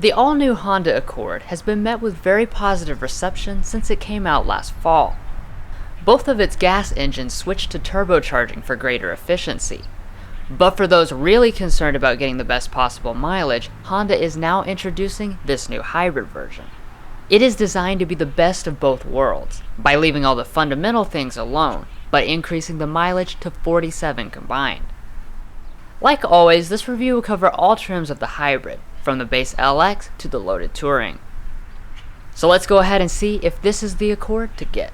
The all-new Honda Accord has been met with very positive reception since it came out last fall. Both of its gas engines switched to turbocharging for greater efficiency. But for those really concerned about getting the best possible mileage, Honda is now introducing this new hybrid version. It is designed to be the best of both worlds, by leaving all the fundamental things alone, but increasing the mileage to 47 combined. Like always, this review will cover all trims of the hybrid, from the base LX to the loaded Touring. So let's go ahead and see if this is the Accord to get.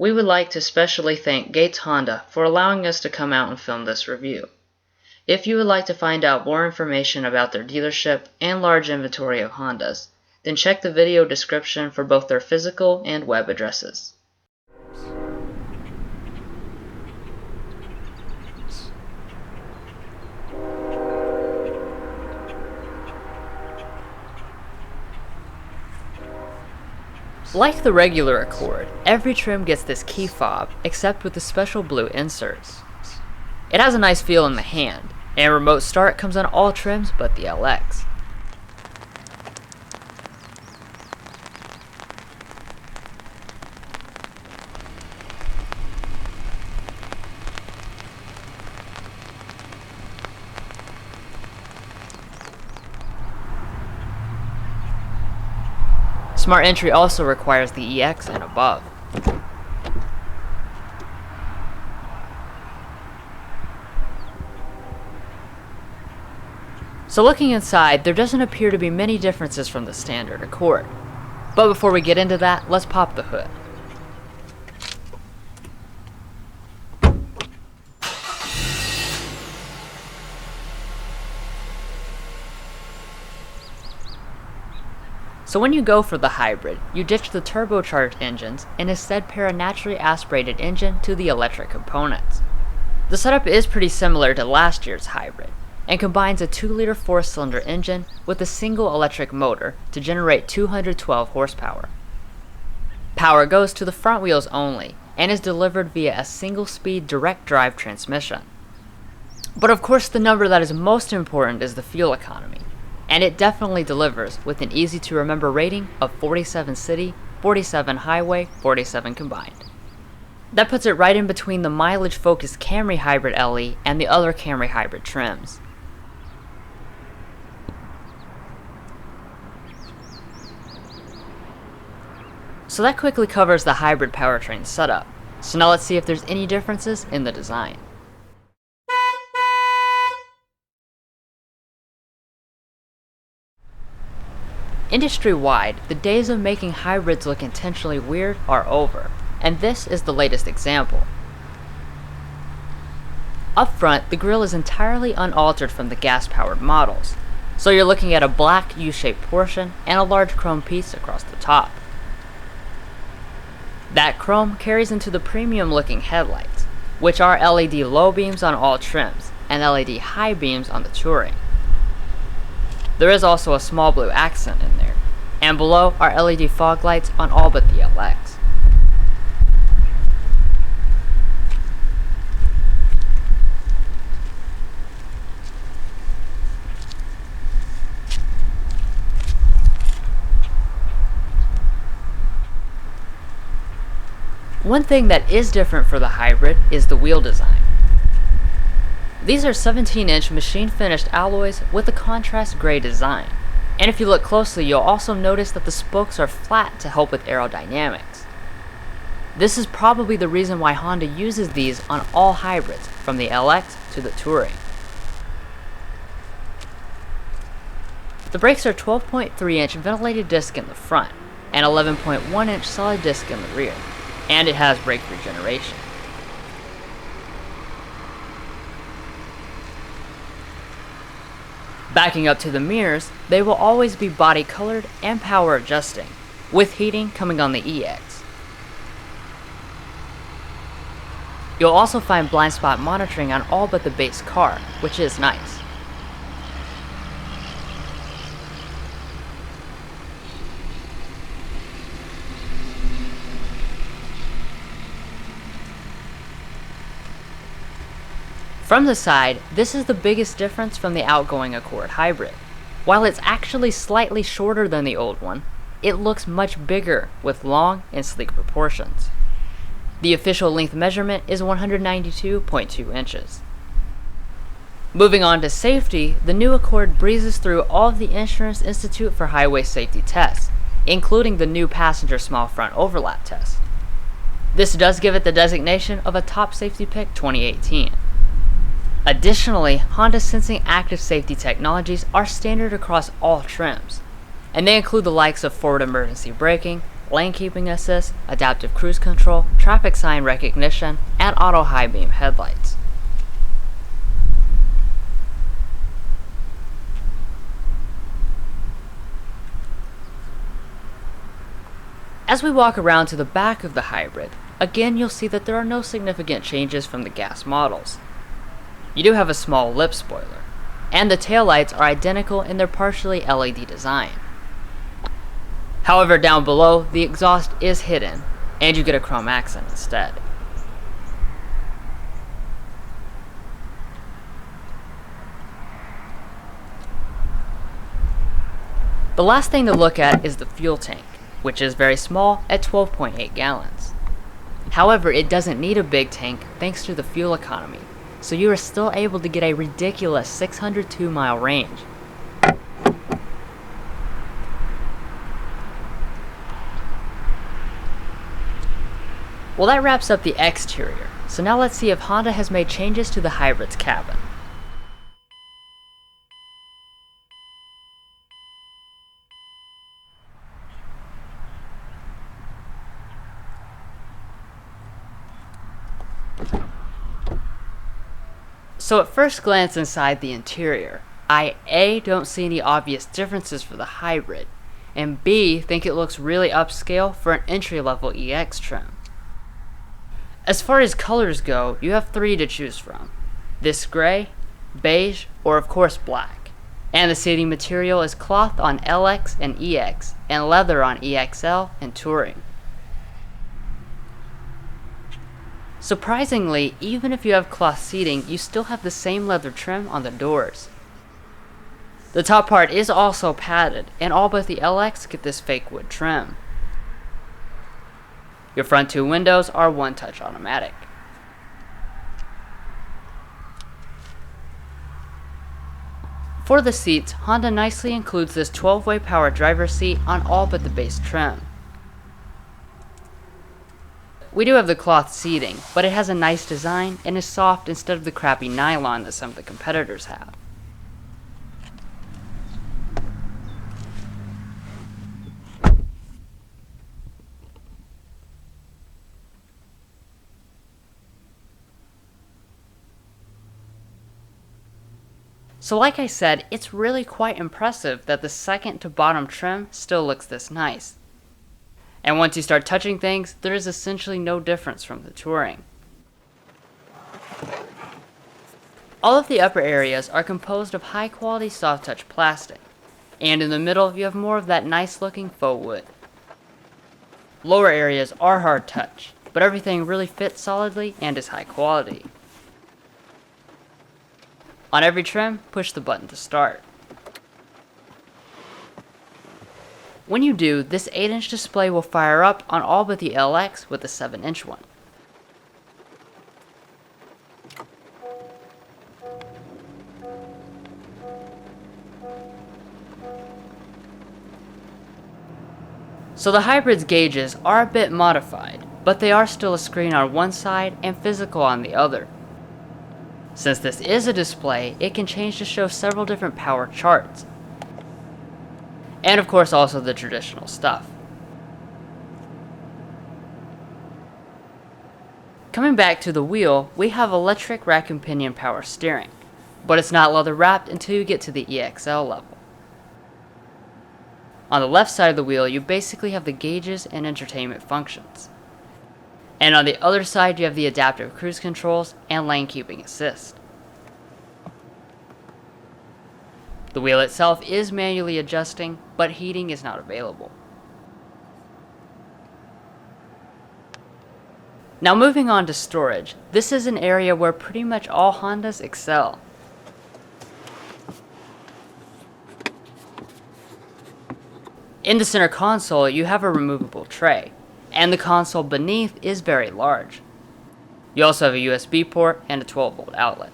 We would like to specially thank Gates Honda for allowing us to come out and film this review. If you would like to find out more information about their dealership and large inventory of Hondas, then check the video description for both their physical and web addresses. Like the regular Accord, every trim gets this key fob, except with the special blue inserts. It has a nice feel in the hand, and remote start comes on all trims but the LX. Smart Entry also requires the EX and above. So looking inside, there doesn't appear to be many differences from the standard Accord. But before we get into that, let's pop the hood. So when you go for the hybrid, you ditch the turbocharged engines and instead pair a naturally aspirated engine to the electric components. The setup is pretty similar to last year's hybrid, and combines a 2-liter 4-cylinder engine with a single electric motor to generate 212 horsepower. Power goes to the front wheels only, and is delivered via a single-speed direct drive transmission. But of course the number that is most important is the fuel economy. And it definitely delivers with an easy to remember rating of 47 city, 47 highway, 47 combined. That puts it right in between the mileage focused Camry Hybrid LE and the other Camry Hybrid trims. So that quickly covers the hybrid powertrain setup. So now let's see if there's any differences in the design. Industry-wide, the days of making hybrids look intentionally weird are over, and this is the latest example. Up front, the grille is entirely unaltered from the gas-powered models, so you're looking at a black U-shaped portion and a large chrome piece across the top. That chrome carries into the premium-looking headlights, which are LED low beams on all trims and LED high beams on the Touring. There is also a small blue accent in there, and below are LED fog lights on all but the LX. One thing that is different for the hybrid is the wheel design. These are 17-inch machine-finished alloys with a contrast gray design, and if you look closely you'll also notice that the spokes are flat to help with aerodynamics. This is probably the reason why Honda uses these on all hybrids, from the LX to the Touring. The brakes are 12.3-inch ventilated disc in the front, and 11.1-inch solid disc in the rear, and it has brake regeneration. Backing up to the mirrors, they will always be body colored and power adjusting, with heating coming on the EX. You'll also find blind spot monitoring on all but the base car, which is nice. From the side, this is the biggest difference from the outgoing Accord Hybrid. While it's actually slightly shorter than the old one, it looks much bigger with long and sleek proportions. The official length measurement is 192.2 inches. Moving on to safety, the new Accord breezes through all of the Insurance Institute for Highway Safety tests, including the new passenger small front overlap test. This does give it the designation of a top safety pick 2018. Additionally, Honda Sensing active safety technologies are standard across all trims, and they include the likes of forward emergency braking, lane keeping assist, adaptive cruise control, traffic sign recognition, and auto high beam headlights. As we walk around to the back of the hybrid, again you'll see that there are no significant changes from the gas models. You do have a small lip spoiler, and the taillights are identical in their partially LED design. However, down below, the exhaust is hidden, and you get a chrome accent instead. The last thing to look at is the fuel tank, which is very small at 12.8 gallons. However, it doesn't need a big tank thanks to the fuel economy, so you are still able to get a ridiculous 602-mile range. Well, that wraps up the exterior, so now let's see if Honda has made changes to the hybrid's cabin. So at first glance inside the interior, I A, don't see any obvious differences for the hybrid, and B, think it looks really upscale for an entry-level EX trim. As far as colors go, you have three to choose from: this gray, beige, or of course black. And the seating material is cloth on LX and EX, and leather on EXL and Touring. Surprisingly, even if you have cloth seating, you still have the same leather trim on the doors. The top part is also padded, and all but the LX get this fake wood trim. Your front two windows are one-touch automatic. For the seats, Honda nicely includes this 12-way power driver's seat on all but the base trim. We do have the cloth seating, but it has a nice design and is soft instead of the crappy nylon that some of the competitors have. So like I said, it's really quite impressive that the second to bottom trim still looks this nice. And once you start touching things, there is essentially no difference from the Touring. All of the upper areas are composed of high quality soft touch plastic, and in the middle you have more of that nice looking faux wood. Lower areas are hard touch, but everything really fits solidly and is high quality. On every trim, push the button to start. When you do, this 8-inch display will fire up on all but the LX with the 7-inch one. So the hybrid's gauges are a bit modified, but they are still a screen on one side and physical on the other. Since this is a display, it can change to show several different power charts. and of course also the traditional stuff. Coming back to the wheel, we have electric rack and pinion power steering, but it's not leather wrapped until you get to the EXL level. On the left side of the wheel, you basically have the gauges and entertainment functions. And on the other side, you have the adaptive cruise controls and lane keeping assist. The wheel itself is manually adjusting, but heating is not available. Now moving on to storage, this is an area where pretty much all Hondas excel. In the center console, you have a removable tray, and the console beneath is very large. You also have a USB port and a 12-volt outlet.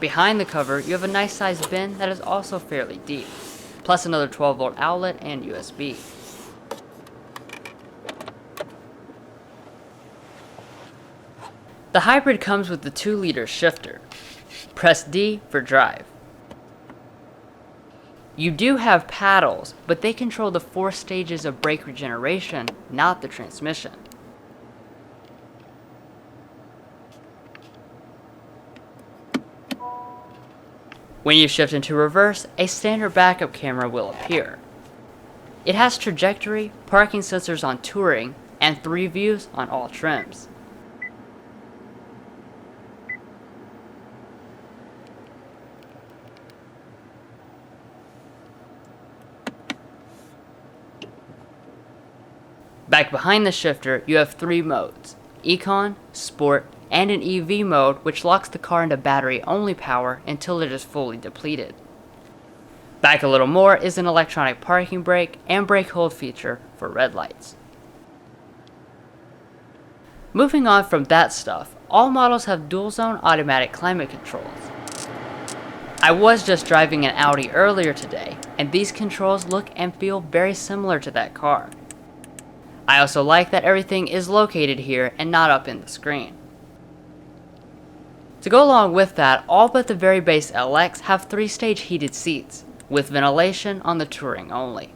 Behind the cover, you have a nice sized bin that is also fairly deep, plus another 12-volt outlet and USB. The hybrid comes with the 2-liter shifter. Press D for drive. You do have paddles, but they control the 4 stages of brake regeneration, not the transmission. When you shift into reverse, a standard backup camera will appear. It has trajectory, parking sensors on Touring, and 3 views on all trims. Back behind the shifter, you have 3 modes: Econ, Sport, and an EV mode which locks the car into battery-only power until it is fully depleted. Back a little more is an electronic parking brake and brake hold feature for red lights. Moving on from that stuff, all models have dual-zone automatic climate controls. I was just driving an Audi earlier today, and these controls look and feel very similar to that car. I also like that everything is located here and not up in the screen. To go along with that, all but the very base LX have 3-stage heated seats, with ventilation on the Touring only.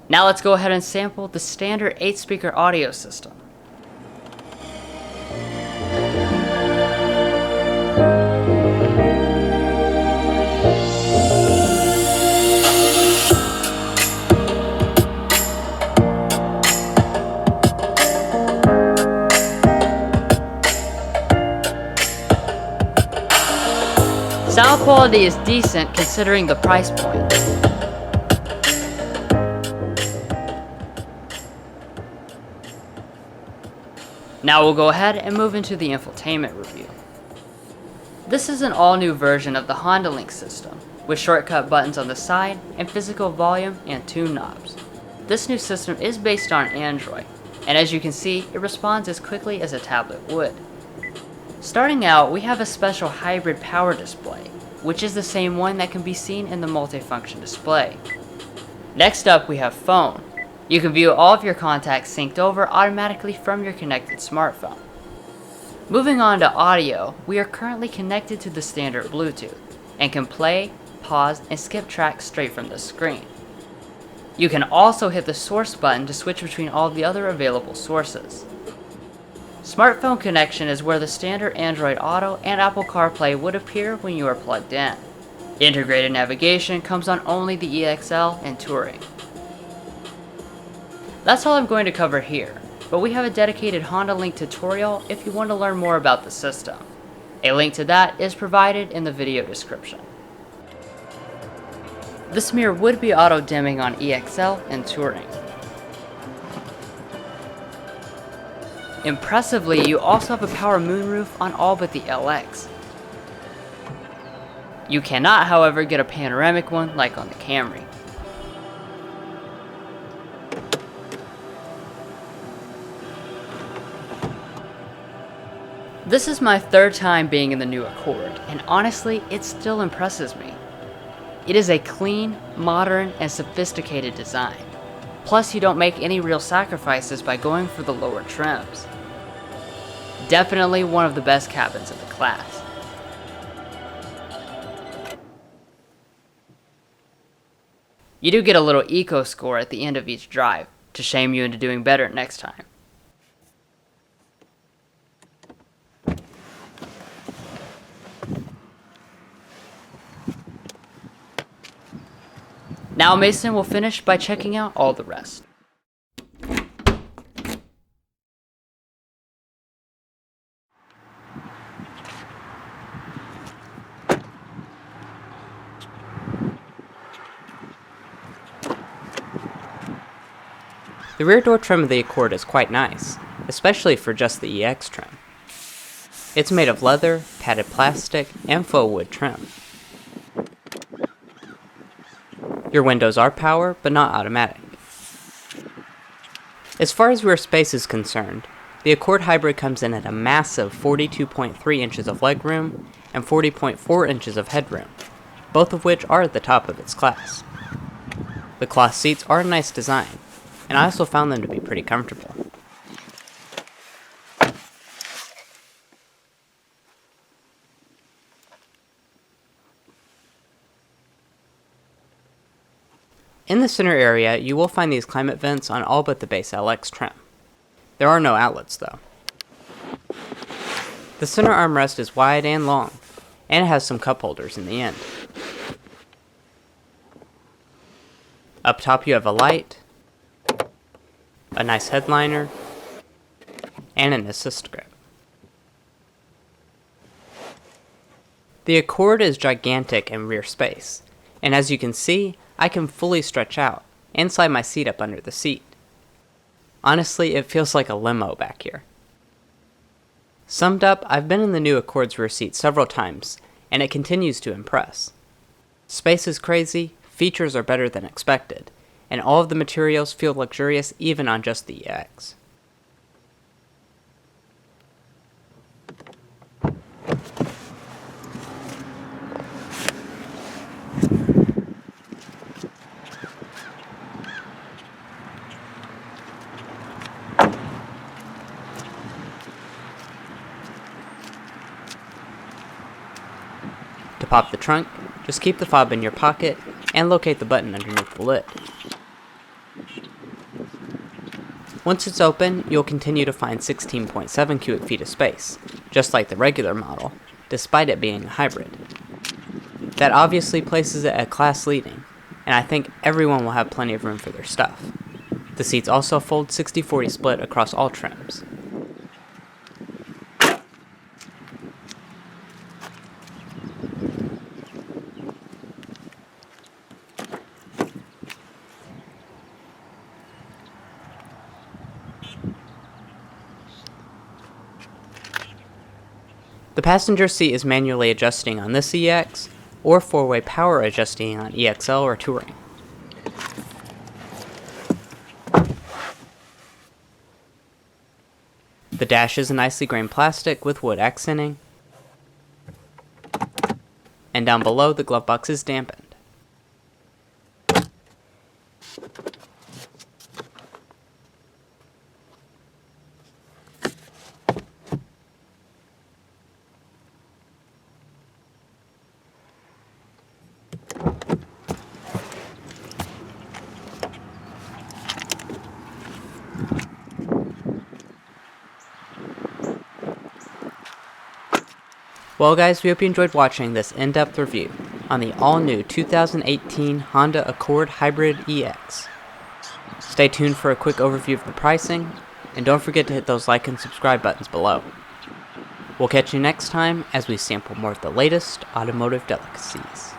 Now let's go ahead and sample the standard 8-speaker audio system. Sound quality is decent considering the price point. Now we'll go ahead and move into the infotainment review. This is an all-new version of the HondaLink system, with shortcut buttons on the side and physical volume and tune knobs. This new system is based on Android, and as you can see, it responds as quickly as a tablet would. Starting out, we have a special hybrid power display, which is the same one that can be seen in the multifunction display. Next up, we have phone. You can view all of your contacts synced over automatically from your connected smartphone. Moving on to audio, we are currently connected to the standard Bluetooth, and can play, pause, and skip tracks straight from the screen. You can also hit the source button to switch between all the other available sources. Smartphone connection is where the standard Android Auto and Apple CarPlay would appear when you are plugged in. Integrated navigation comes on only the EXL and Touring. That's all I'm going to cover here, but we have a dedicated HondaLink tutorial if you want to learn more about the system. A link to that is provided in the video description. This mirror would be auto-dimming on EXL and Touring. Impressively, you also have a power moonroof on all but the LX. You cannot, however, get a panoramic one like on the Camry. This is my 3rd time being in the new Accord, and honestly, it still impresses me. It is a clean, modern, and sophisticated design. Plus, you don't make any real sacrifices by going for the lower trims. Definitely one of the best cabins in the class. You do get a little eco score at the end of each drive to shame you into doing better next time. Now Mason will finish by checking out all the rest. The rear door trim of the Accord is quite nice, especially for just the EX trim. It's made of leather, padded plastic, and faux wood trim. Your windows are power, but not automatic. As far as rear space is concerned, the Accord Hybrid comes in at a massive 42.3 inches of legroom and 40.4 inches of headroom, both of which are at the top of its class. The cloth seats are a nice design, and I also found them to be pretty comfortable. In the center area, you will find these climate vents on all but the base LX trim. There are no outlets though. The center armrest is wide and long, and it has some cup holders in the end. Up top you have a light, a nice headliner, and an assist grip. The Accord is gigantic in rear space, and as you can see, I can fully stretch out and slide my seat up under the seat. Honestly, it feels like a limo back here. Summed up, I've been in the new Accord's rear seat several times, and it continues to impress. Space is crazy, features are better than expected, and all of the materials feel luxurious even on just the EX. To pop the trunk, just keep the fob in your pocket and locate the button underneath the lid. Once it's open, you'll continue to find 16.7 cubic feet of space, just like the regular model, despite it being a hybrid. That obviously places it at class leading, and I think everyone will have plenty of room for their stuff. The seats also fold 60-40 split across all trims. The passenger seat is manually adjusting on this EX, or 4-way power adjusting on EXL or Touring. The dash is a nicely grained plastic with wood accenting, and down below the glove box is dampened. Well guys, we hope you enjoyed watching this in-depth review on the all-new 2018 Honda Accord Hybrid EX. Stay tuned for a quick overview of the pricing, and don't forget to hit those like and subscribe buttons below. We'll catch you next time as we sample more of the latest automotive delicacies.